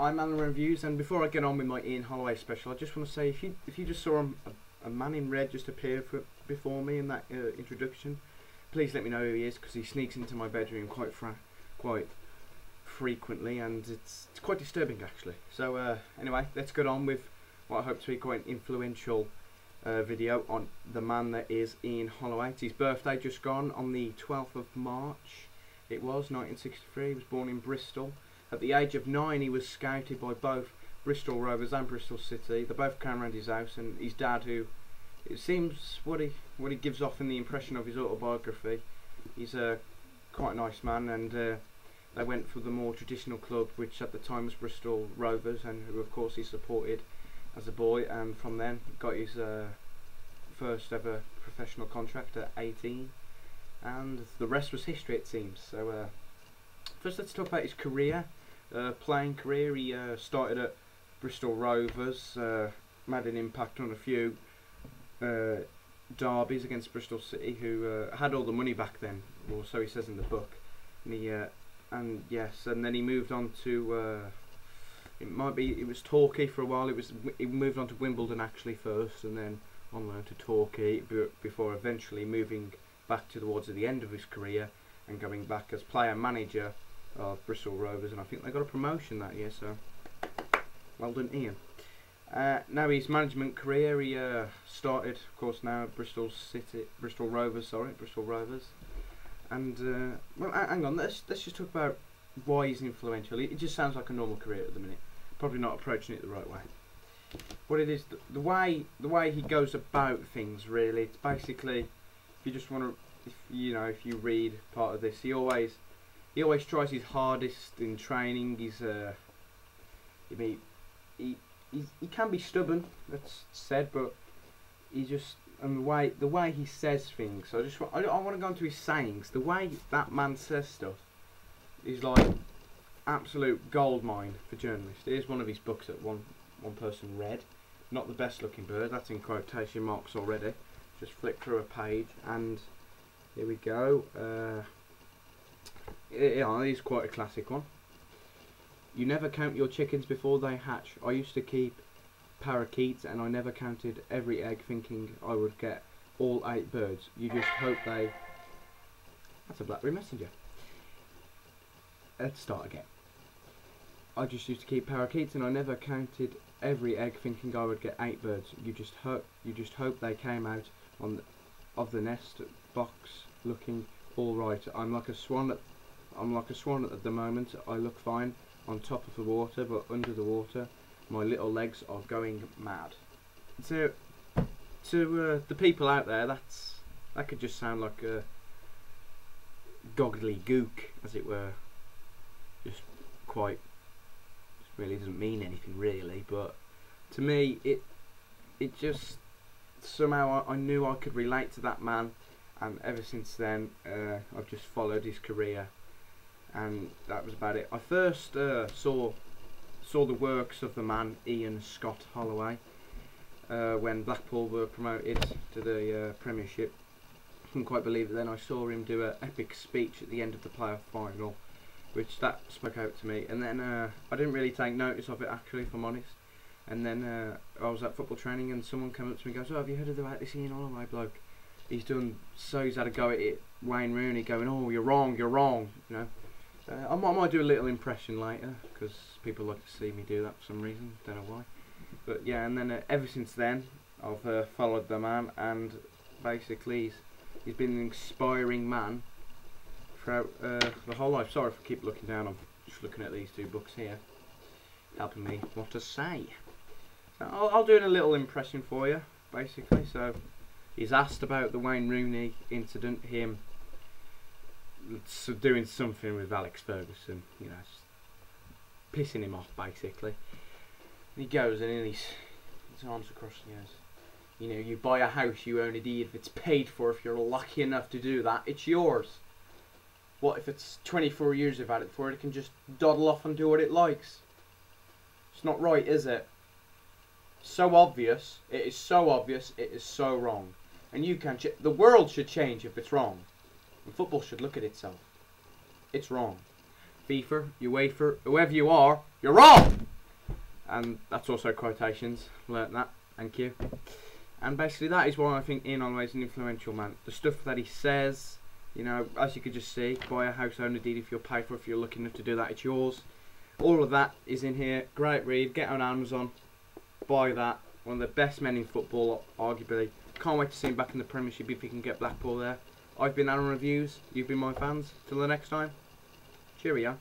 I'm Alan Reviews, and before I get on with my Ian Holloway special, I just want to say if you just saw a man in red just appear before me in that introduction, please let me know who he is, because he sneaks into my bedroom quite frequently, and it's quite disturbing actually. So anyway, let's get on with what I hope to be quite an influential video on the man that is Ian Holloway. It's his birthday just gone on the 12th of March. It was 1963. He was born in Bristol. At the age of 9, he was scouted by both Bristol Rovers and Bristol City. They both came around his house, and his dad, who it seems what he gives off in the impression of his autobiography, he's quite a nice man, and they went for the more traditional club, which at the time was Bristol Rovers, and who of course he supported as a boy, and from then got his first ever professional contract at 18, and the rest was history, it seems. So first let's talk about his career, playing career. He started at Bristol Rovers, made an impact on a few derbies against Bristol City, who had all the money back then, or so he says in the book. And and then he moved on to it was Torquay for a while. He moved on to Wimbledon actually first, and then on loan to Torquay, before eventually moving back towards the end of his career and going back as player manager of Bristol Rovers, and I think they got a promotion that year, so well done Ian. Now his management career, he started of course now at Bristol Rovers, and well, hang on, let's just talk about why he's influential. It just sounds like a normal career at the minute, probably not approaching it the right way. What it is, the way he goes about things, really, it's basically, if you just want to, if you read part of this, he always tries his hardest in training. He can be stubborn, that's said, but he just, and the way he says things. So I want to go into his sayings. The way that man says stuff is like absolute goldmine for journalists. Here's one of his books that one person read. Not the best looking bird, that's in quotation marks already. Just flick through a page, and here we go. Yeah, it's quite a classic one. You never count your chickens before they hatch. I used to keep parakeets, and I never counted every egg, thinking I would get all 8 birds. You just hope they... That's a BlackBerry Messenger. Let's start again. I just used to keep parakeets, and I never counted every egg, thinking I would get 8 birds. You just hope they came out of the nest box looking all right. I'm like a swan at the moment. I look fine on top of the water, but under the water my little legs are going mad. So to the people out there, that could just sound like a gobbledygook, as it were. Just really doesn't mean anything really, but to me it just somehow I knew I could relate to that man, and ever since then I've just followed his career, and that was about it. I first saw the works of the man Ian Scott Holloway when Blackpool were promoted to the Premiership. I couldn't quite believe it then. I saw him do an epic speech at the end of the playoff final, which that spoke out to me, and then I didn't really take notice of it actually, if I'm honest. And then I was at football training, and someone came up to me and goes, "Oh, have you heard about this Ian Holloway bloke? He's had a go at it, Wayne Rooney, going, oh, you're wrong, you know." I might do a little impression later, because people like to see me do that for some reason, don't know why. But yeah, and then ever since then I've followed the man, and basically he's been an inspiring man throughout the whole life. Sorry if I keep looking down, I'm just looking at these 2 books here, helping me what to say. So I'll do a little impression for you, basically. So he's asked about the Wayne Rooney incident, him doing something with Alex Ferguson, pissing him off basically. And he goes in, and his arms across the ears. You buy a house, you own it if it's paid for. If you're lucky enough to do that, it's yours. What if it's 24 years you've had it for? It can just dawdle off and do what it likes. It's not right, is it? So obvious. It is so obvious. It is so wrong. And you can't. The world should change if it's wrong. And football should look at itself. It's wrong. FIFA, UEFA, whoever you are, you're wrong! and that's also quotations. Learnt that. Thank you. And basically that is why I think Ian Holloway is an influential man. The stuff that he says, you know, as you could just see, buy a house owner deed if you're paid for, if you're lucky enough to do that, it's yours. All of that is in here. Great read. Get on Amazon. Buy that. One of the best men in football, arguably. Can't wait to see him back in the Premiership if he can get Blackpool there. I've been Aaron Reviews. You've been my fans. Till the next time. Cheerio.